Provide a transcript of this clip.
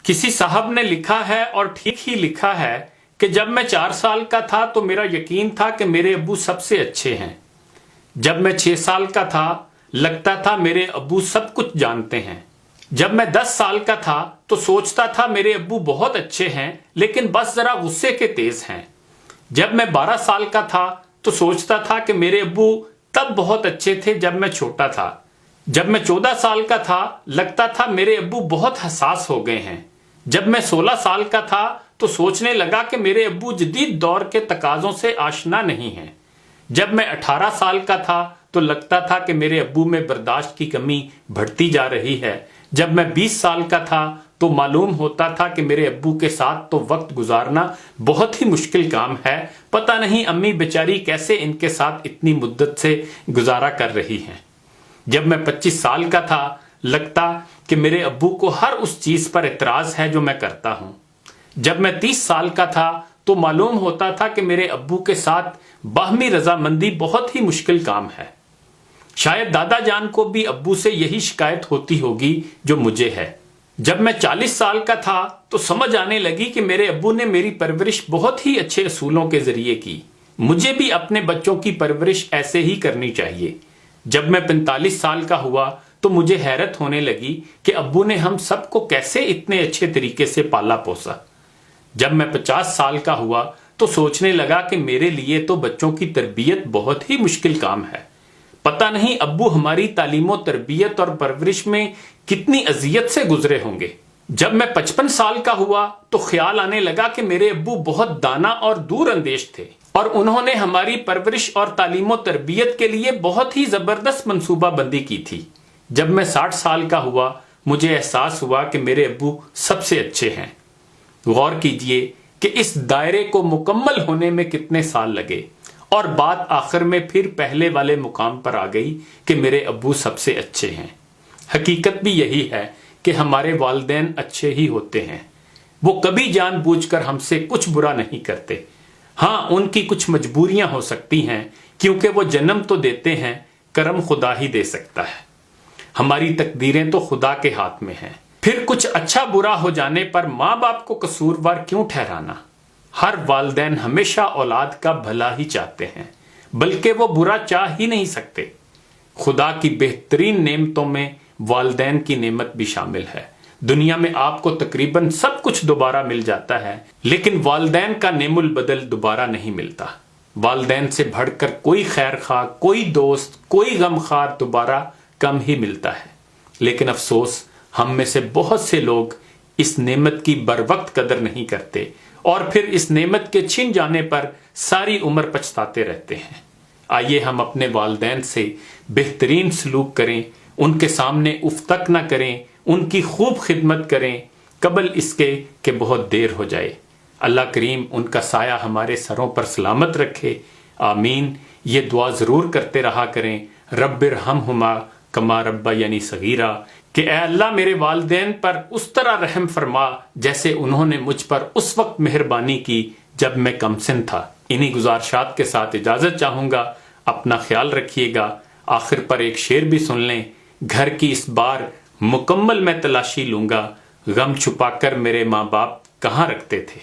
کسی صاحب نے لکھا ہے اور ٹھیک ہی لکھا ہے کہ جب میں 4 سال کا تھا تو میرا یقین تھا کہ میرے ابو سب سے اچھے ہیں۔ جب میں 6 سال کا تھا لگتا تھا میرے ابو سب کچھ جانتے ہیں۔ جب میں 10 سال کا تھا تو سوچتا تھا میرے ابو بہت اچھے ہیں لیکن بس ذرا غصے کے تیز ہیں۔ جب میں 12 سال کا تھا تو سوچتا تھا کہ میرے ابو تب بہت اچھے تھے جب میں چھوٹا تھا۔ جب میں 14 سال کا تھا لگتا تھا میرے ابو بہت حساس ہو گئے ہیں۔ جب میں 16 سال کا تھا تو سوچنے لگا کہ میرے ابو جدید دور کے تقاضوں سے آشنا نہیں ہیں۔ جب میں 18 سال کا تھا تو لگتا تھا کہ میرے ابو میں برداشت کی کمی بڑھتی جا رہی ہے۔ جب میں 20 سال کا تھا تو معلوم ہوتا تھا کہ میرے ابو کے ساتھ تو وقت گزارنا بہت ہی مشکل کام ہے۔ پتہ نہیں امی بیچاری کیسے ان کے ساتھ اتنی مدت سے گزارا کر رہی ہیں۔ جب میں 25 سال کا تھا لگتا کہ میرے ابو کو ہر اس چیز پر اعتراض ہے جو میں کرتا ہوں۔ جب میں 30 سال کا تھا تو معلوم ہوتا تھا کہ میرے ابو کے ساتھ باہمی رضامندی بہت ہی مشکل کام ہے۔ شاید دادا جان کو بھی ابو سے یہی شکایت ہوتی ہوگی جو مجھے ہے۔ جب میں 40 سال کا تھا تو سمجھ آنے لگی کہ میرے ابو نے میری پرورش بہت ہی اچھے اصولوں کے ذریعے کی۔ مجھے بھی اپنے بچوں کی پرورش ایسے ہی کرنی چاہیے۔ جب میں 45 سال کا ہوا تو مجھے حیرت ہونے لگی کہ ابو نے ہم سب کو کیسے اتنے اچھے طریقے سے پالا پوسا۔ جب میں 50 سال کا ہوا تو سوچنے لگا کہ میرے لیے تو بچوں کی تربیت بہت ہی مشکل کام ہے۔ پتہ نہیں ابو ہماری تعلیم و تربیت اور پرورش میں کتنی اذیت سے گزرے ہوں گے۔ جب میں 55 سال کا ہوا تو خیال آنے لگا کہ میرے ابو بہت دانا اور دور اندیش تھے اور انہوں نے ہماری پرورش اور تعلیم و تربیت کے لیے بہت ہی زبردست منصوبہ بندی کی تھی۔ جب میں 60 سال کا ہوا مجھے احساس ہوا کہ میرے ابو سب سے اچھے ہیں۔ غور کیجئے کہ اس دائرے کو مکمل ہونے میں کتنے سال لگے اور بات آخر میں پھر پہلے والے مقام پر آ گئی کہ میرے ابو سب سے اچھے ہیں۔ حقیقت بھی یہی ہے کہ ہمارے والدین اچھے ہی ہوتے ہیں۔ وہ کبھی جان بوجھ کر ہم سے کچھ برا نہیں کرتے۔ ہاں ان کی کچھ مجبوریاں ہو سکتی ہیں کیونکہ وہ جنم تو دیتے ہیں، کرم خدا ہی دے سکتا ہے۔ ہماری تقدیریں تو خدا کے ہاتھ میں ہیں۔ پھر کچھ اچھا برا ہو جانے پر ماں باپ کو قصوروار کیوں ٹھہرانا؟ ہر والدین ہمیشہ اولاد کا بھلا ہی چاہتے ہیں بلکہ وہ برا چاہ ہی نہیں سکتے۔ خدا کی بہترین نعمتوں میں والدین کی نعمت بھی شامل ہے۔ دنیا میں آپ کو تقریباً سب کچھ دوبارہ مل جاتا ہے لیکن والدین کا نعم البدل دوبارہ نہیں ملتا۔ والدین سے بڑھ کر کوئی خیر خواہ، کوئی دوست، کوئی غم خوار دوبارہ کم ہی ملتا ہے۔ لیکن افسوس ہم میں سے بہت سے لوگ اس نعمت کی بر وقت قدر نہیں کرتے اور پھر اس نعمت کے چھن جانے پر ساری عمر پچھتاتے رہتے ہیں۔ آئیے ہم اپنے والدین سے بہترین سلوک کریں، ان کے سامنے اف تک نہ کریں، ان کی خوب خدمت کریں قبل اس کے کہ بہت دیر ہو جائے۔ اللہ کریم ان کا سایہ ہمارے سروں پر سلامت رکھے، آمین۔ یہ دعا ضرور کرتے رہا کریں، رب ارحمہما کما ربیانی صغیرا، کہ اے اللہ میرے والدین پر اس طرح رحم فرما جیسے انہوں نے مجھ پر اس وقت مہربانی کی جب میں کم سن تھا۔ انہی گزارشات کے ساتھ اجازت چاہوں گا۔ اپنا خیال رکھیے گا۔ آخر پر ایک شعر بھی سن لیں۔ گھر کی اس بار مکمل میں تلاشی لوں گا، غم چھپا کر میرے ماں باپ کہاں رکھتے تھے۔